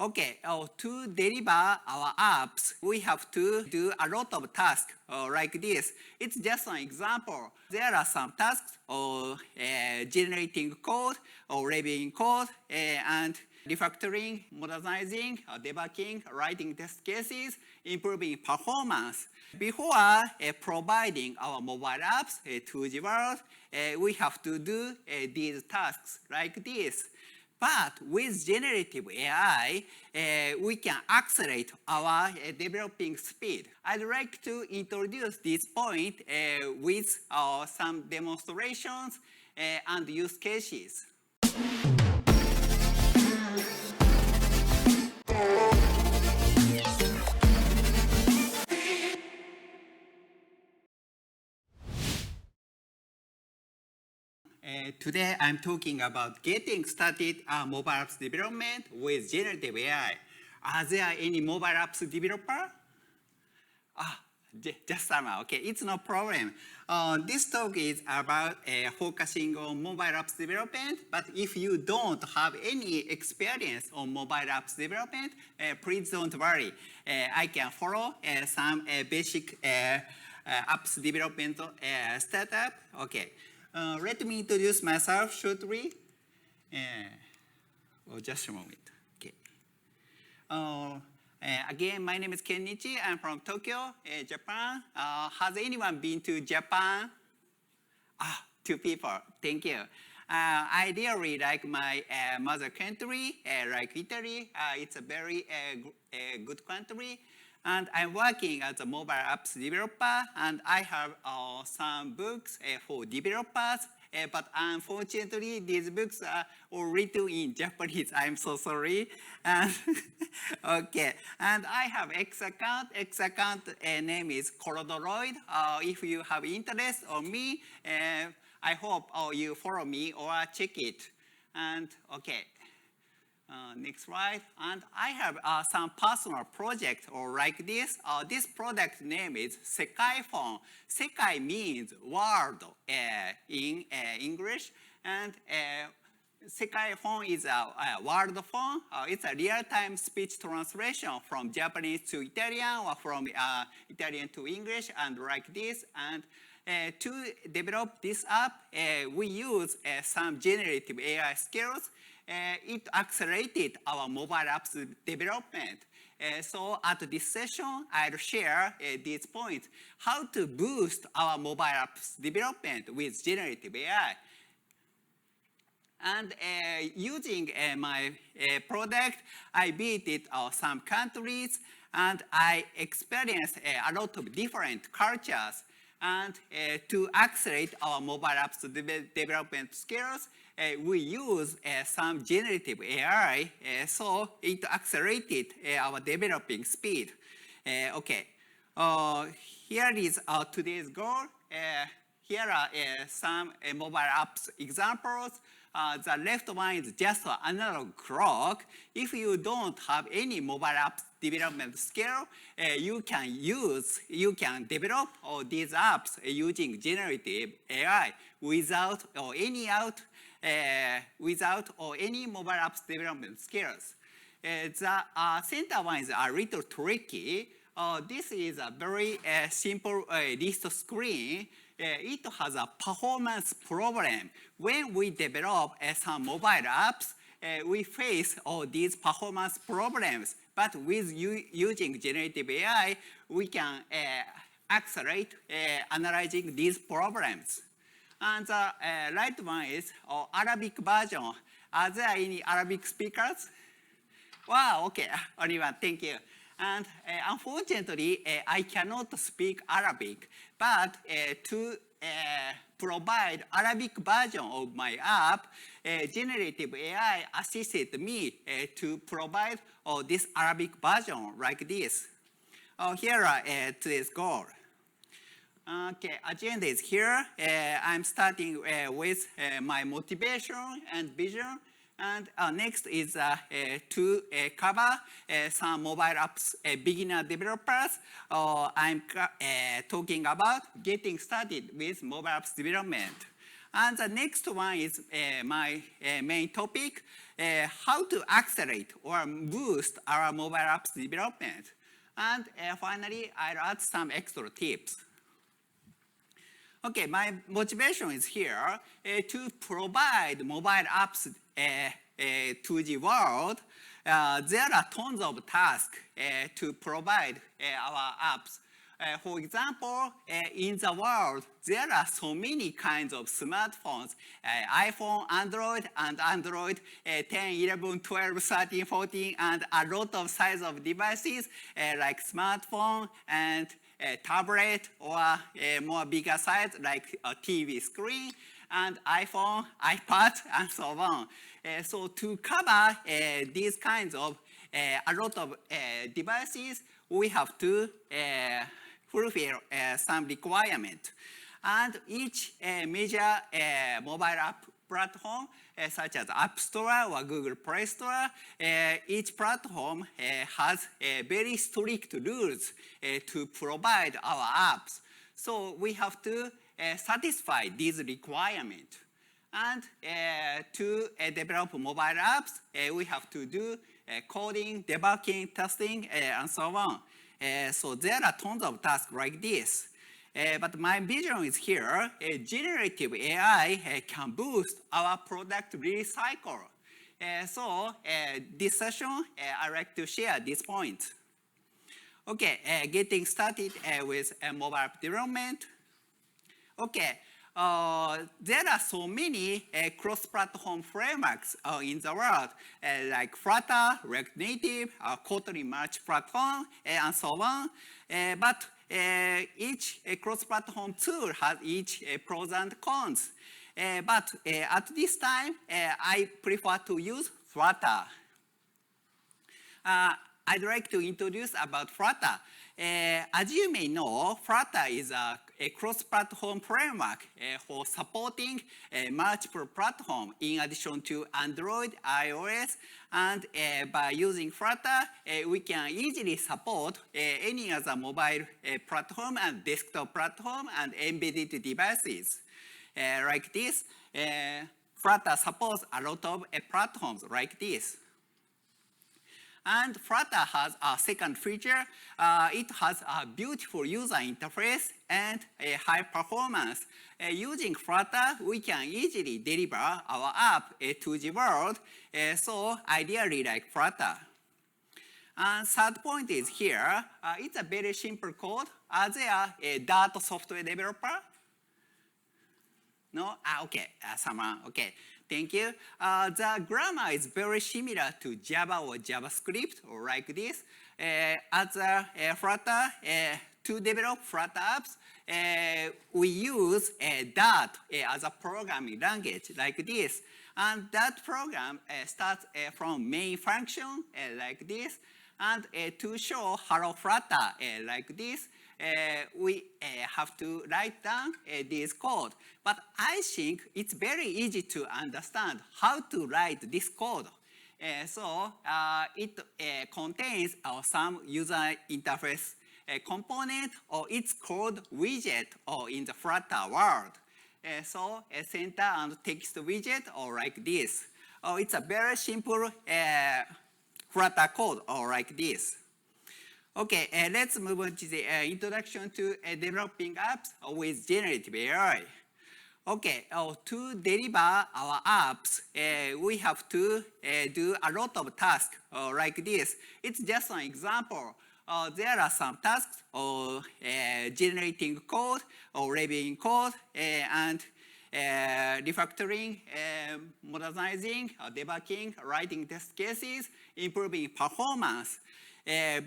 Okay, to deliver our apps, we have to do a lot of tasks like this. It's just an example. There are some tasks generating code or reviewing code and refactoring, modernizing, debugging, writing test cases, improving performance. Before providing our mobile apps to the world, we have to do these tasks like this. But with generative AI, we can accelerate our developing speed. I'd like to introduce this point with some demonstrations and use cases. Today I'm talking about getting started mobile apps development with generative AI. Are there any mobile apps developer? Just somehow, okay, it's no problem. This talk is about focusing on mobile apps development, but if you don't have any experience on mobile apps development, please don't worry. I can follow some basic apps development startup. Okay, let me introduce myself shortly. Just a moment. Okay. Again, my name is Kenichi. I'm from Tokyo, Japan. Has anyone been to Japan? Two people. Thank you. I really like my mother country, like Italy. It's a very good country. And I'm working as a mobile apps developer, and I have some books for developers. But unfortunately, these books are all written in Japanese. I'm so sorry. And okay, and I have X account. X account name is Corodoroid. If you have interest on me, I hope you follow me or check it. And okay. Next slide. And I have some personal project like this. This product name is Sekai Phone. Sekai means world in English. And Sekai Phone is a world phone. It's a real-time speech translation from Japanese to Italian or from Italian to English and like this. And to develop this app, we use some generative AI skills. It accelerated our mobile apps development. So at this session, I'll share these points. How to boost our mobile apps development with generative AI. And using my product, I visited some countries and I experienced a lot of different cultures. And to accelerate our mobile apps development skills, we use some generative AI, so it accelerated our developing speed. Okay, here is today's goal. Here are some mobile apps examples. The left one is just an analog clock. If you don't have any mobile apps development skill, you can develop these apps using generative AI without any mobile apps development skills. The center one is a little tricky. This is a very simple list screen. It has a performance problem. When we develop some mobile apps, we face all these performance problems. But with using generative AI, we can accelerate analyzing these problems. And the right one is Arabic version. Are there any Arabic speakers? Wow, okay, only one, thank you. And unfortunately, I cannot speak Arabic, but to provide Arabic version of my app, generative AI assisted me to provide this Arabic version like this. Here are today's goal. Okay, agenda is here. I'm starting with my motivation and vision. And next is to cover some mobile apps beginner developers. I'm talking about getting started with mobile apps development. And the next one is my main topic, how to accelerate or boost our mobile apps development. And finally, I'll add some extra tips. Okay, my motivation is here to provide mobile apps to the world. There are tons of tasks to provide our apps. For example, in the world, there are so many kinds of smartphones, iPhone, Android, and Android 10, 11, 12, 13, 14, and a lot of size of devices like smartphone and tablet or more bigger size like a TV screen and iPhone, iPad, and so on. So to cover these kinds of a lot of devices, we have to fulfill some requirement. And each major mobile app platform, such as App Store or Google Play Store, each platform has very strict rules to provide our apps. So we have to satisfy these requirements. And to develop mobile apps, we have to do coding, debugging, testing, and so on. So there are tons of tasks like this. But my vision is here, generative AI can boost our product release cycle. So this session, I'd like to share this point. Okay, getting started with mobile app development. Okay, there are so many cross-platform frameworks in the world, like Flutter, React Native, Kotlin multi-platform, and so on. But each cross-platform tool has each pros and cons. But at this time, I prefer to use Flutter. I'd like to introduce about Flutter. As you may know, Flutter is a cross-platform framework for supporting multiple platforms in addition to Android, iOS, and by using Flutter, we can easily support any other mobile platform and desktop platform and embedded devices. Like this, Flutter supports a lot of platforms like this. And Flutter has a second feature. It has a beautiful user interface and a high performance. Using Flutter, we can easily deliver our app to the world. So ideally like Flutter. And third point is here. It's a very simple code. Are there a Dart software developer? No? Okay, someone. Okay. Thank you. The grammar is very similar to Java or JavaScript, or like this. As a Flutter, to develop Flutter apps, we use Dart as a programming language, like this. And that program starts from main function, like this. And to show hello Flutter, like this, we have to write down this code. But I think it's very easy to understand how to write this code. So it contains some user interface component, or it's called widget, or in the Flutter world. So a center and text widget, or like this. It's a very simple Flutter code, or like this. Okay, let's move on to the introduction to developing apps with generative AI. Okay, to deliver our apps, we have to do a lot of tasks like this. It's just an example. There are some tasks generating code, or reviewing code, and refactoring, modernizing, debugging, writing test cases, improving performance.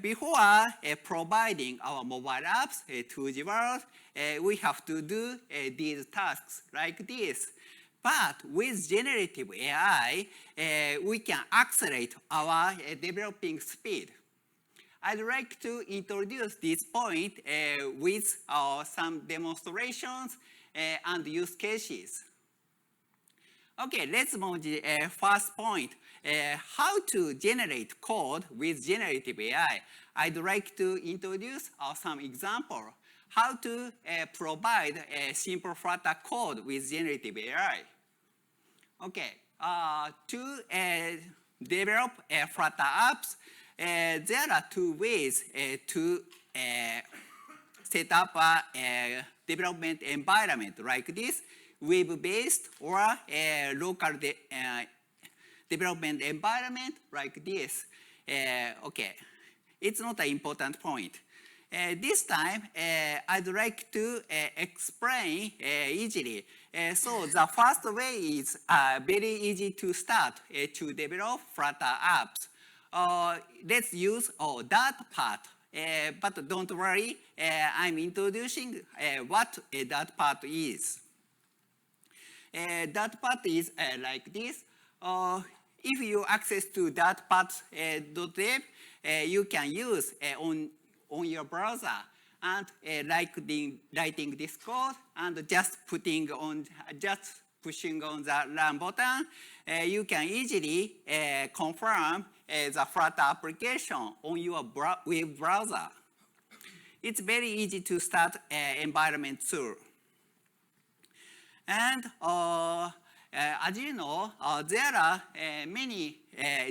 Before providing our mobile apps to the world, we have to do these tasks like this. But with generative AI, we can accelerate our developing speed. I'd like to introduce this point with some demonstrations and use cases. Okay, let's move to the first point. How to generate code with generative AI. I'd like to introduce some example. how to provide a simple Flutter code with generative AI. Okay, to develop Flutter apps, there are two ways to set up a development environment like this, web-based or a local development environment like this. Okay, it's not an important point. This time, I'd like to explain easily. So the first way is very easy to start to develop Flutter apps. Let's use that part. But don't worry, I'm introducing what that part is. That part is like this. If you access to that part.dev, you can use on your browser and writing this code and just pushing on the run button, you can easily confirm the Flutter application on your web browser. It's very easy to start environment tool. And as you know, there are many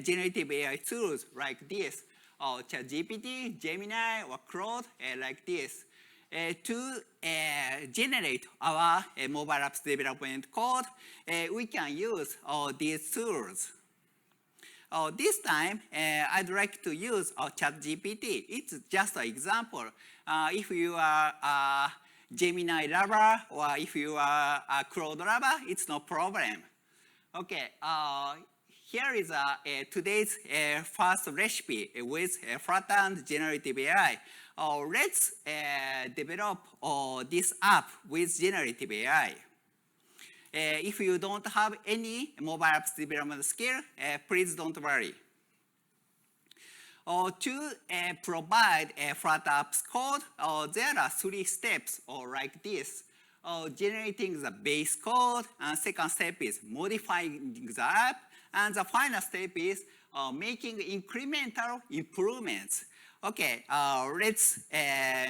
generative AI tools like this, ChatGPT, Gemini, or Claude, like this, to generate our mobile apps development code. We can use these tools. This time, I'd like to use ChatGPT. It's just an example. If you are a Gemini lover or if you are a Claude lover, it's no problem. Okay, here is today's first recipe with Flutter and generative AI. Let's develop this app with generative AI. If you don't have any mobile apps development skill, please don't worry. To provide a Flutter apps code, there are 3 steps like this. Generating the base code, and second step is modifying the app, and the final step is making incremental improvements. Okay, let's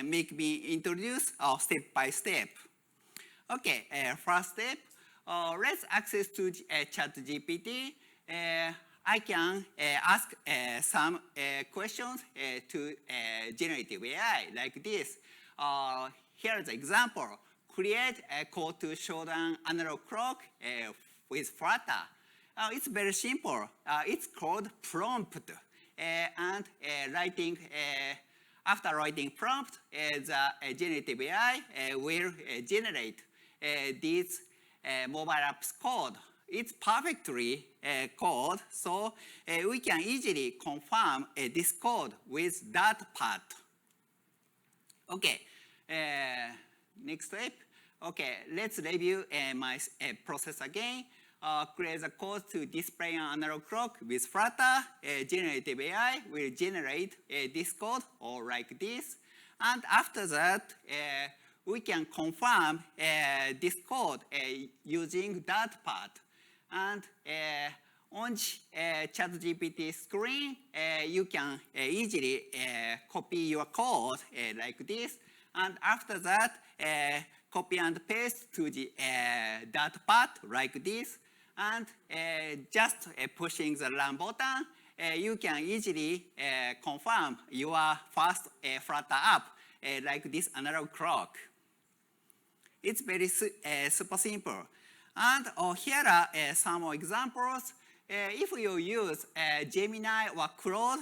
make me introduce step by step. Okay, first step, let's access to ChatGPT. I can ask some questions to generative AI like this. Here's an example. Create a code to show an analog clock with Flutter. It's very simple. It's called prompt. And after writing prompt, the generative AI will generate this mobile apps code. It's perfectly code, so we can easily confirm this code with that part. Okay, next step. Okay, let's review my process again. Create the code to display an analog clock with Flutter. Generative AI will generate this code or like this. And after that, we can confirm this code using that part. And on ChatGPT screen, you can easily copy your code like this. And after that, copy and paste to the that part like this. And just pushing the run button, you can easily confirm your first Flutter app like this analog clock. It's very super simple. And here are some examples. If you use Gemini or Claude,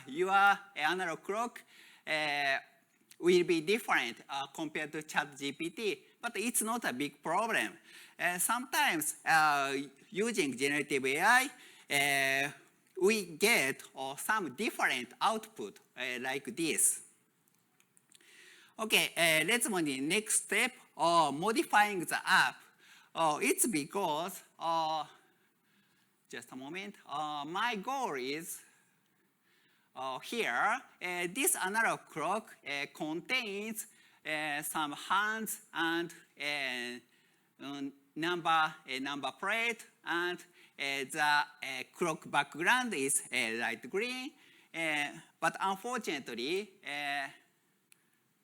your analog clock will be different compared to ChatGPT, but it's not a big problem. Sometimes using generative AI, we get some different output like this. Okay, let's move to the next step, modifying the app. It's because, just a moment, my goal is here, this analog clock contains some hands and number plate, and the clock background is light green. But unfortunately,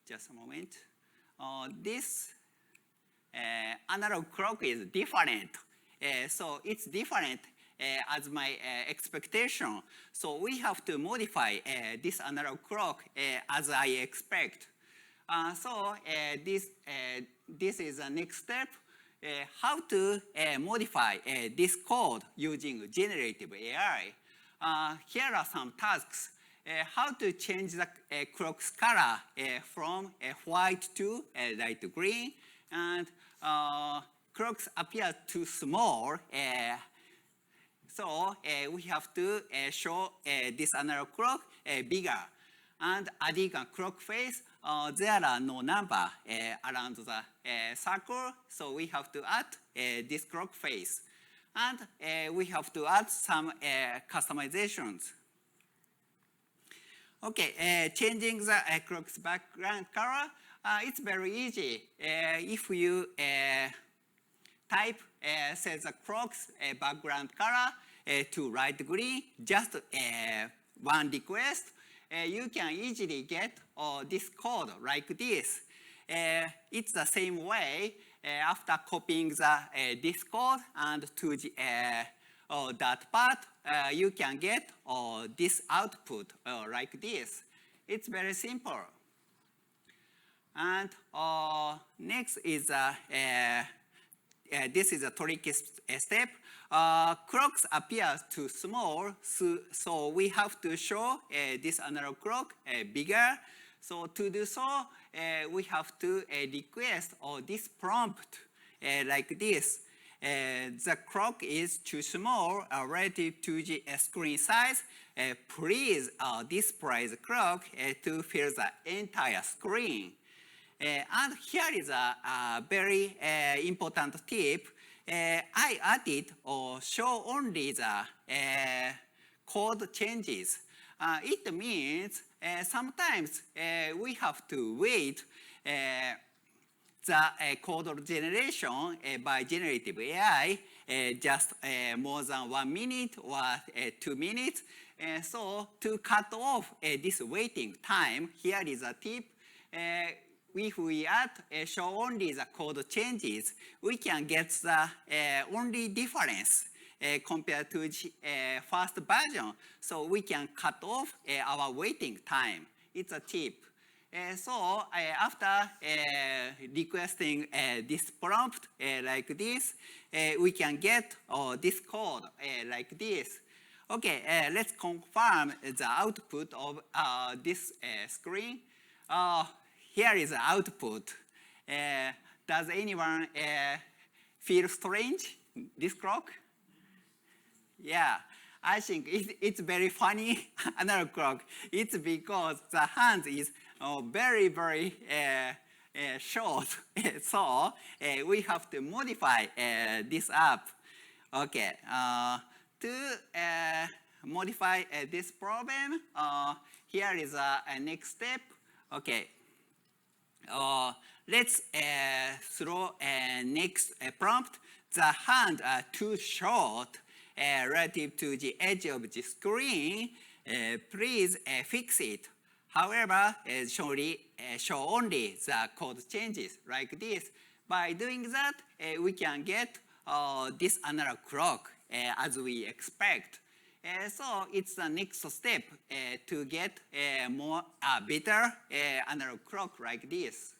just a moment. this analog clock is different. So it's different as my expectation. So we have to modify this analog clock as I expect. So this is the next step. How to modify this code using generative AI. Here are some tasks. How to change the clock's color from white to light green, and clocks appear too small. So we have to show this analog clock bigger. And adding a clock face, there are no number around the circle, so we have to add this clock face. And we have to add some customizations. Okay, changing the clock's background color, it's very easy. If you type set the clock's background color to light green, just one request, you can easily get this code like this. It's the same way after copying this code and to the, that part, you can get this output like this. It's very simple. And next is this is a tricky step. Clocks appear too small, so we have to show this analog clock bigger. So to do so, we have to request this prompt like this. The clock is too small relative to the screen size. Please display the clock to fill the entire screen. And here is a very important tip. I added or show only the code changes. It means sometimes we have to wait the code generation by generative AI just more than 1 minute or 2 minutes. So to cut off this waiting time, here is a tip. If we add show only the code changes, we can get the only difference compared to the first version. So we can cut off our waiting time. It's a tip. So after requesting this prompt like this, we can get this code like this. Okay, let's confirm the output of this screen. Here is the output. Does anyone feel strange, this clock? Yeah, I think it's very funny analog clock. It's because the hand is very, very short. So we have to modify this up. Okay, to modify this problem, here is a next step. Okay. Let's throw next prompt. The hand are too short relative to the edge of the screen. Please fix it. However, show only the code changes like this. By doing that, we can get this analog clock as we expect. So it's the next step to get more better analog clock like this.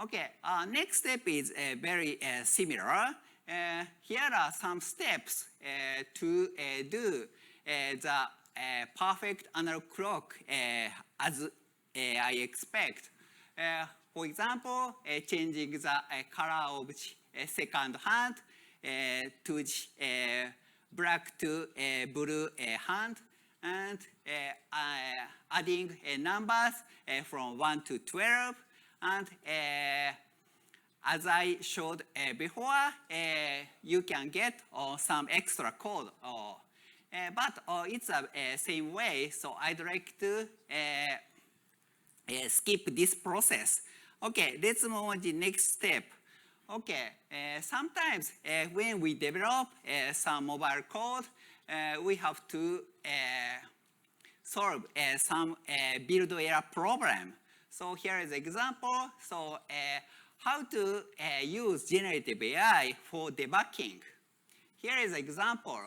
Okay, next step is very similar. Here are some steps to do the perfect analog clock as I expect. For example, changing the color of the second hand to black to blue hand, and adding numbers from 1 to 12. And as I showed before, you can get some extra code. But it's the same way, so I'd like to skip this process. Okay, let's move on to the next step. Okay, sometimes when we develop some mobile code, we have to solve some build error problem. So here is an example. So how to use generative AI for debugging. Here is an example.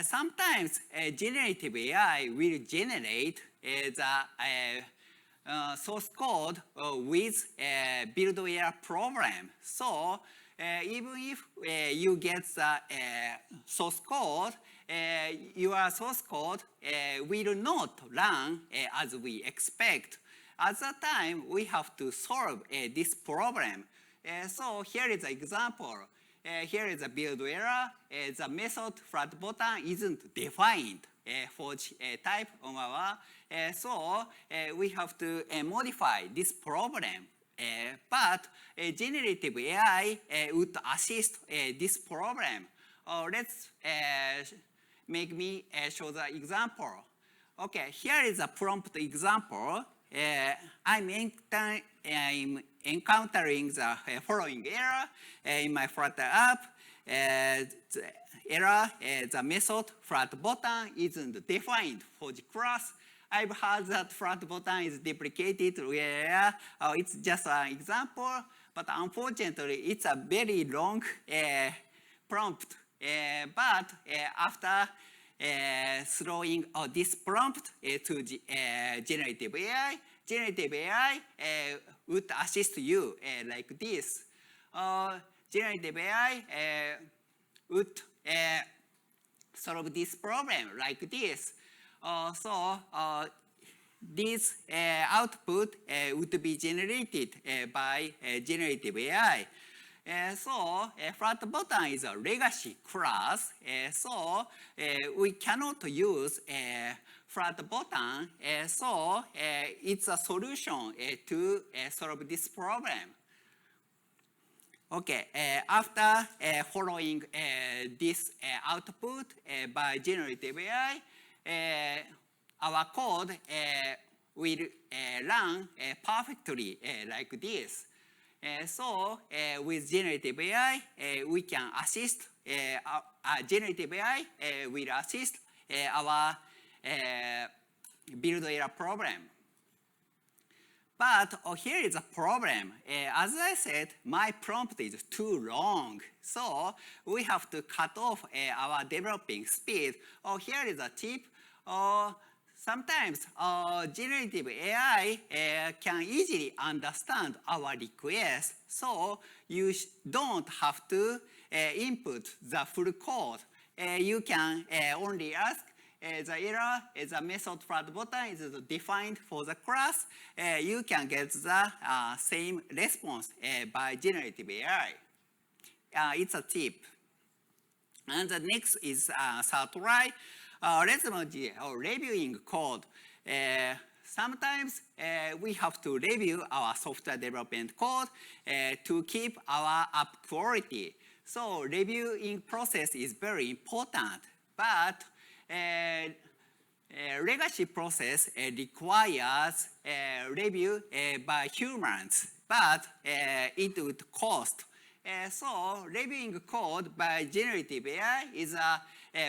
Sometimes generative AI will generate the source code with a build error problem. So even if you get the source code, your source code will not run as we expect. At that time, we have to solve this problem. So here is an example. Here is a build error. The method flat button isn't defined for type of our. So we have to modify this problem. But generative AI would assist this problem. Let's make me show the example. Okay, here is a prompt example. I'm encountering the following error in my Flutter app. The error, the method flat button isn't defined for the class. I've heard that flat button is deprecated. It's just an example, but unfortunately, it's a very long prompt. But after throwing this prompt to the generative AI would assist you like this. Generative AI would solve this problem like this. So this output would be generated by generative AI. So flat button is a legacy class. So we cannot use flat button. So it's a solution to solve this problem. Okay, after following this output by generative AI, our code will run perfectly like this. So with generative AI, we can assist, generative AI will assist our build error problem. But here is a problem. As I said, my prompt is too long. So we have to cut off our developing speed. Here is a tip. Sometimes generative AI can easily understand our request. So you don't have to input the full code. You can only ask the error, the method flat button is defined for the class. You can get the same response by generative AI. It's a tip. And the next is try. Let's reviewing code. Sometimes we have to review our software development code to keep our app quality. So reviewing process is very important. But legacy process requires review by humans, but it would cost. So reviewing code by generative AI is a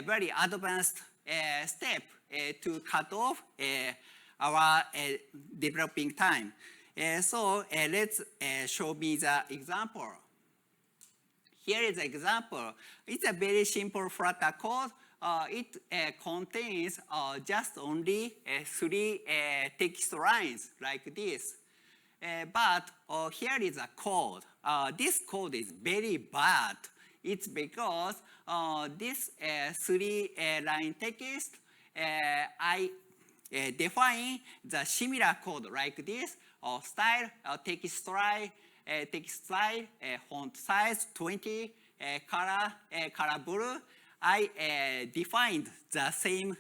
very advanced step to cut off our developing time. So let's show me the example. Here is an example. It's a very simple Flutter code. It contains just only 3 text lines like this. But here is a code. This code is very bad. It's because this 3-line text, I define the similar code like this, style, text style, font size 20, color blue. I defined the same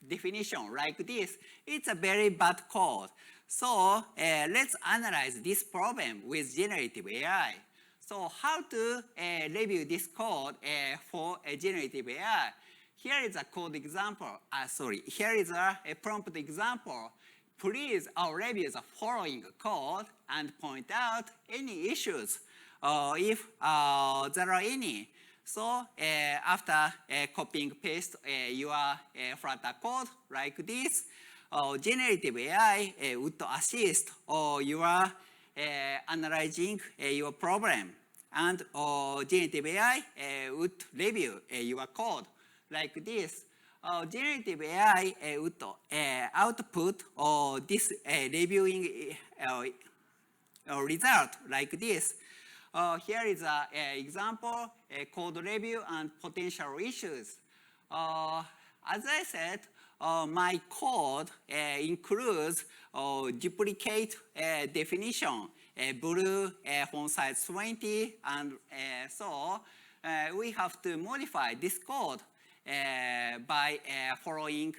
definition like this. It's a very bad code. So let's analyze this problem with generative AI. So how to review this code for a generative AI? Here is a code example. Here is a prompt example. Please review the following code and point out any issues if there are any. So after copying paste your Flutter code like this, generative AI would assist your analyzing your problem, and generative AI would review your code like this. Generative AI would output this reviewing result like this. Here is an example, code review and potential issues. As I said, my code includes duplicate definition, blue font size 20, and so we have to modify this code by following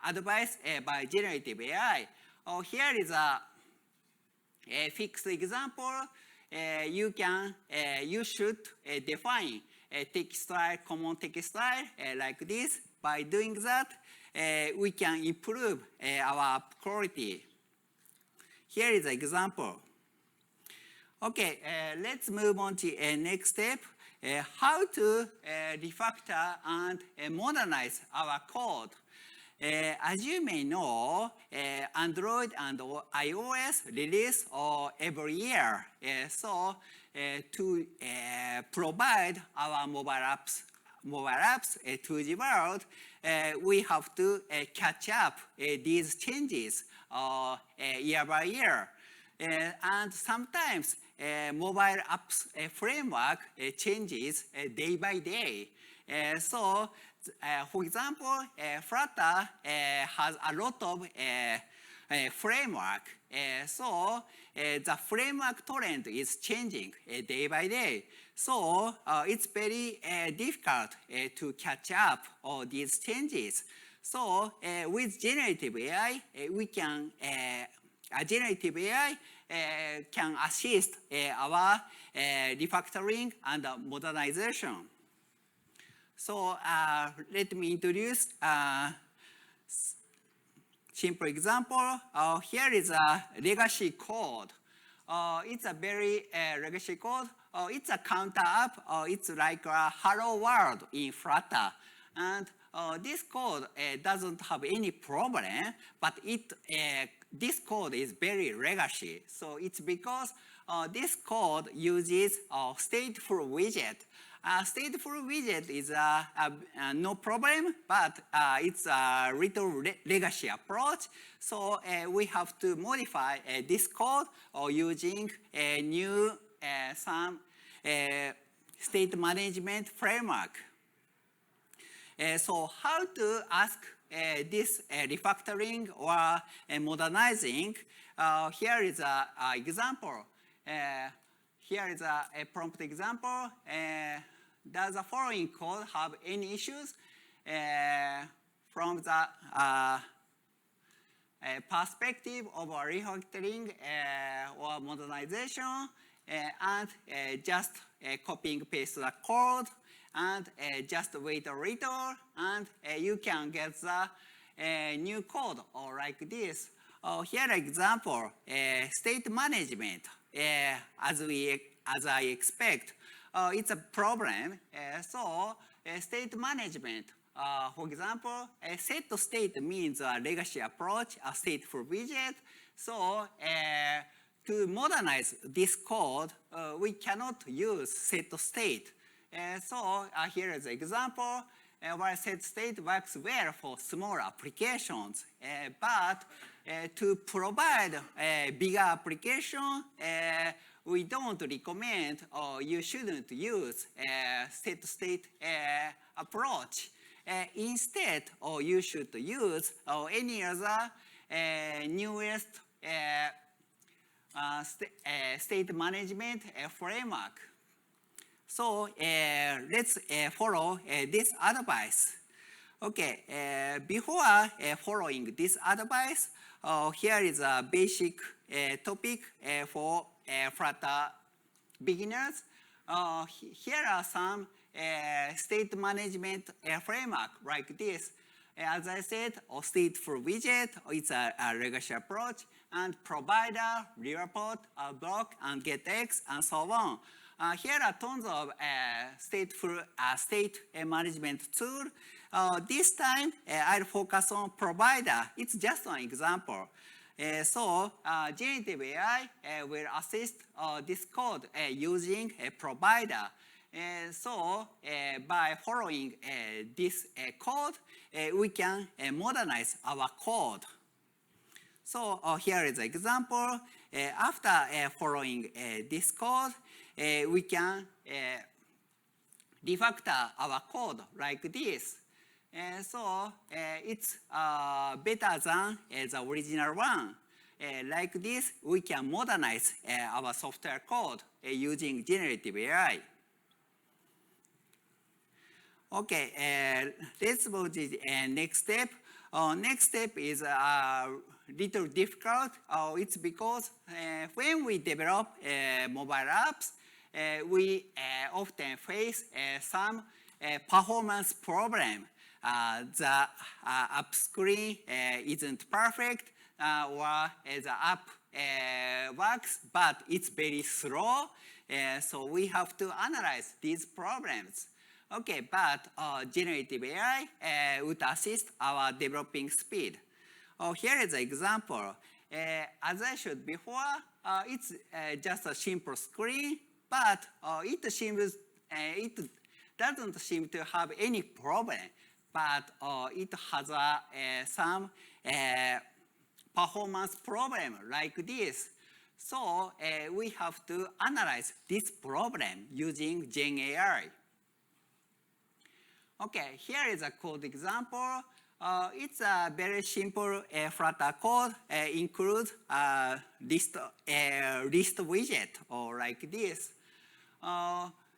advice by generative AI. Here is a fixed example. You should define a text style, common text style like this. By doing that, we can improve our quality. Here is an example. Okay, let's move on to next step. How to refactor and modernize our code. As you may know, Android and iOS release every year. So to provide our mobile apps to the world, we have to catch up these changes year by year. And sometimes mobile apps framework changes day by day. So, for example, Flutter has a lot of framework. So the framework trend is changing day by day. So it's very difficult to catch up all these changes. So with generative AI, generative AI can assist our refactoring and modernization. So let me introduce a simple example. Here is a legacy code. It's a very legacy code. It's a counter app. It's like a hello world in Flutter. And this code doesn't have any problem, but this code is very legacy. So it's because this code uses a stateful widget. Stateful widget is no problem, but it's a little legacy approach. So we have to modify this code using a new state management framework. So how to ask this refactoring or modernizing? Here is an example. Here is a prompt example. Does the following code have any issues? From the perspective of a refactoring or modernization, and just copying paste the code, and just wait a little, and you can get the new code or like this. Here example, state management. As I expect, it's a problem. So state management, for example, a set state means a legacy approach, a stateful widget. So to modernize this code, we cannot use set state. So here is an example where set state works well for small applications, but to provide a bigger application, we don't recommend, or you shouldn't use set state approach. Instead, you should use any other newest state management framework. So let's follow this advice. Okay, before following this advice, here is a basic topic for Flutter beginners. Here are some state management framework like this. As I said, stateful widget, it's a legacy approach, and provider, report, block, and getX, and so on. Here are tons of stateful state management tool. This time, I'll focus on provider. It's just an example. Generative AI will assist this code using a provider. By following this code, we can modernize our code. Here is an example. After following this code, we can refactor our code like this. It's better than the original one. Like this, we can modernize our software code using generative AI. Okay, let's move to the next step. Next step is a little difficult. It's because when we develop mobile apps, we often face some performance problem. The app screen isn't perfect, or the app works, but it's very slow. So we have to analyze these problems. Okay, but generative AI would assist our developing speed. Here is an example. As I showed before, it's just a simple screen, but it doesn't seem to have any problem. But it has some performance problem like this. So we have to analyze this problem using Gen AI. Okay, here is a code example. It's a very simple Flutter code. Includes list widget or like this.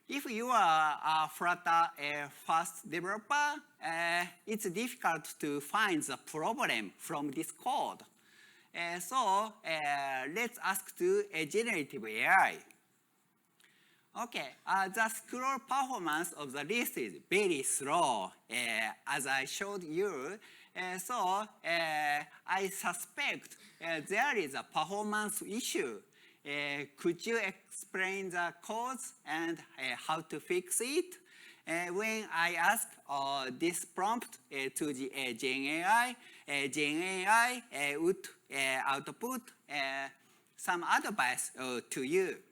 If you are a Flutter fast developer, it's difficult to find the problem from this code. Let's ask to a generative AI. Okay, the scroll performance of the list is very slow, as I showed you. I suspect there is a performance issue. Could you explain the cause and how to fix it? When I ask this prompt to the Gen AI would output some advice to you.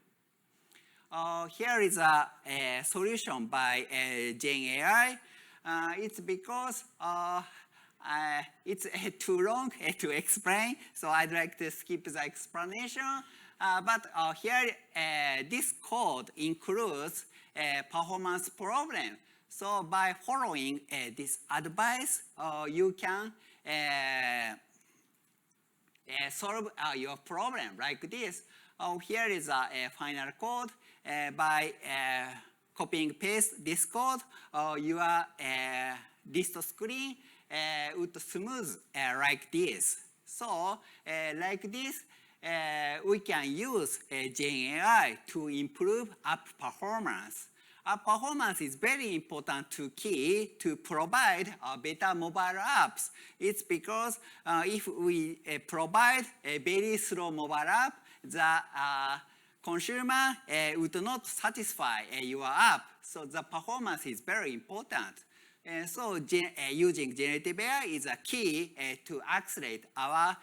Here is a solution by Gen AI. It's because it's too long to explain, so I'd like to skip the explanation. But here, this code includes a performance problem. So by following this advice, you can solve your problem like this. Here is a final code. By copying paste this code, your list screen would smooth like this. So like this, we can use Gen AI to improve app performance. App performance is very important to provide better mobile apps. It's because if we provide a very slow mobile app, the consumer would not satisfy your app. So the performance is very important. Using generative AI is a key to accelerate our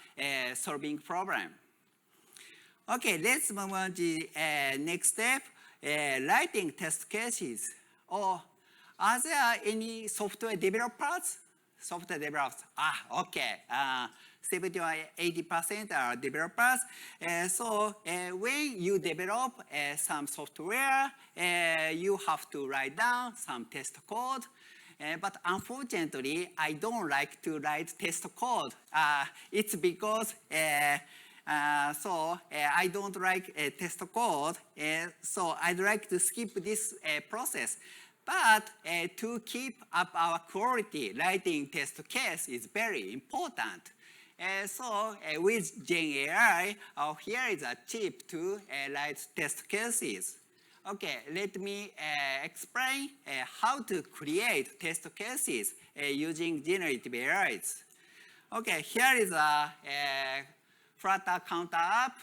solving problem. Okay, let's move on to the next step, writing test cases. Are there any software developers? Okay. 70 or 80% are developers. When you develop some software, you have to write down some test code. But unfortunately, I don't like to write test code. It's because I don't like test code. So I'd like to skip this process. But to keep up our quality, writing test case is very important. With Gen AI, here is a tip to write test cases. Okay, let me explain how to create test cases using generative AIs. Okay, here is a Flutter counter app,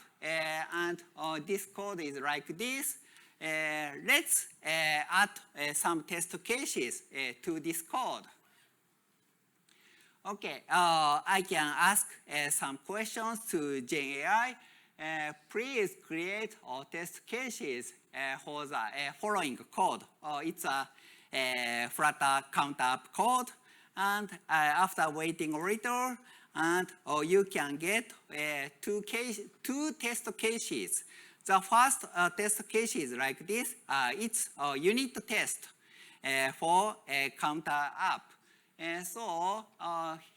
and this code is like this. Let's add some test cases to this code. Okay, I can ask some questions to Gen AI. Please create test cases for the following code. It's a Flutter count up code, and after waiting a little, and you can get two test cases. The first test case is like this. It's a unit test for a counter up. So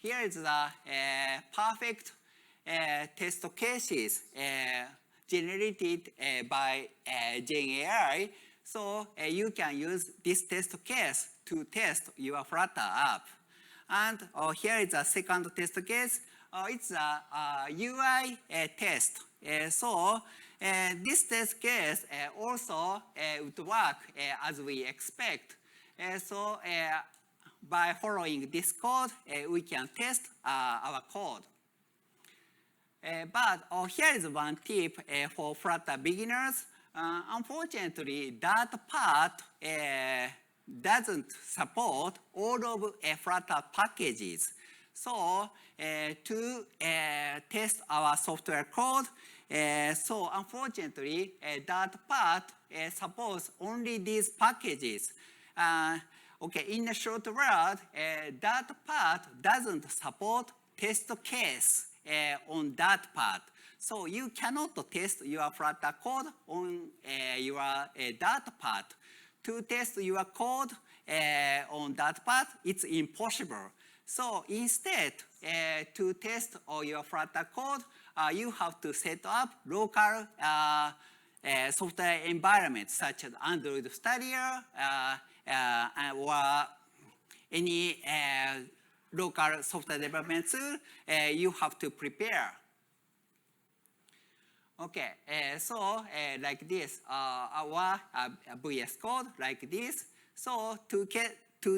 here is the perfect test cases generated by Gen AI. So you can use this test case to test your Flutter app. And here is the second test case. It's a UI test. So this test case also would work as we expect. So by following this code, we can test our code. But here is one tip for Flutter beginners. Unfortunately, that part doesn't support all of Flutter packages. So to test our software code, so unfortunately, that part supports only these packages. Okay, in a short word, that part doesn't support test case on that part. So you cannot test your Flutter code on your that part. To test your code on that part, it's impossible. So instead, to test your Flutter code, you have to set up local software environments such as Android Studio or any local software development tool you have to prepare. Okay, so like this, our VS Code like this. So to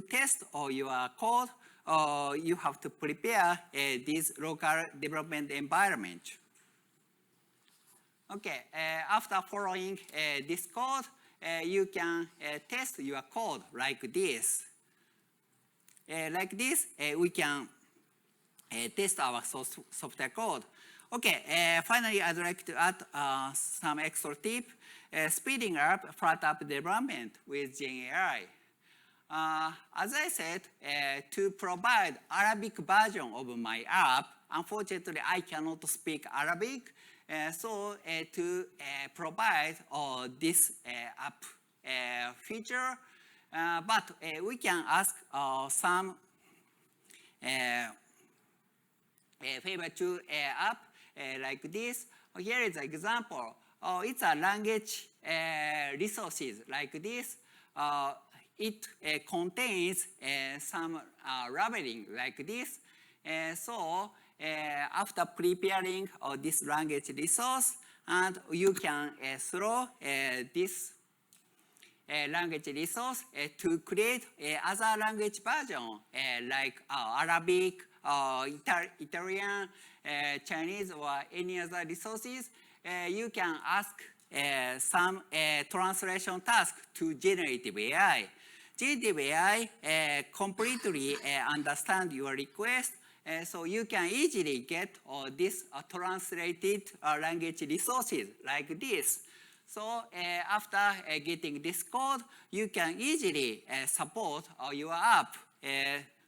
test your code, you have to prepare this local development environment. Okay, after following this code, you can test your code like this. Like this, we can test our software code. Okay, finally, I'd like to add some extra tip, speeding up Flutter app development with Gen AI. As I said, to provide Arabic version of my app, unfortunately, I cannot speak Arabic. So to provide this app feature, but we can ask some favor to app like this. Here is an example. It's a language resources like this. It contains some labeling like this. So after preparing this language resource, and you can throw this language resource to create other language version like Arabic, Italian, Chinese, or any other resources. You can ask some translation task to Generative AI. Generative AI completely understand your request, so you can easily get this translated language resources like this. So after getting this code, you can easily support your app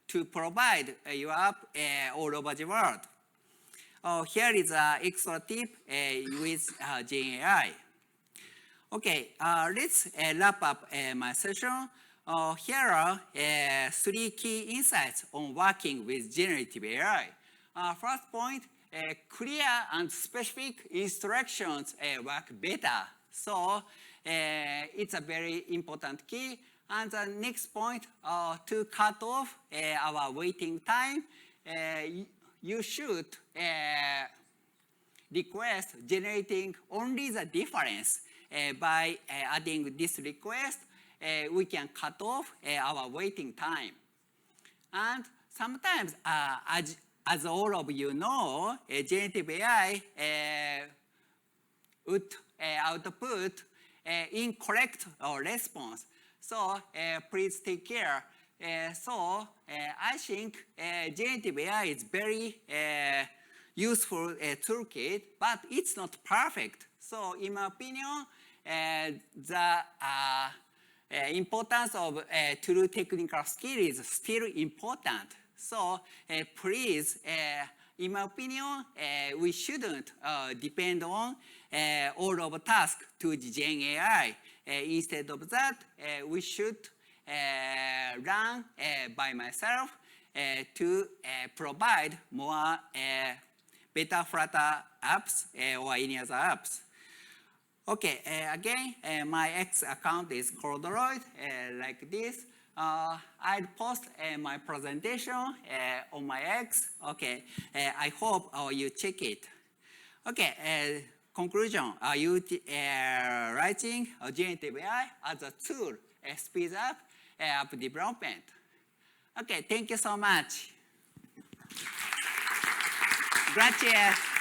to provide your app all over the world. Here is an extra tip with Gen AI. Okay, let's wrap up my session. Here are 3 key insights on working with generative AI. First point, clear and specific instructions work better. So it's a very important key. And the next point, to cut off our waiting time, you should request generating only the difference. By adding this request, we can cut off our waiting time. And sometimes, as all of you know, generative AI would output incorrect response. So please take care. I think generative AI is very useful toolkit, but it's not perfect. So in my opinion, the importance of true technical skill is still important. So please, in my opinion, we shouldn't depend on all of tasks to the Gen AI. Instead of that, we should run by myself to provide more better Flutter apps or any other apps. Okay, again, my X account is Cordroid, like this. I'll post my presentation on my X. Okay, I hope you check it. Okay, conclusion, writing generative AI as a tool speeds up app development. Okay, thank you so much. Gracias.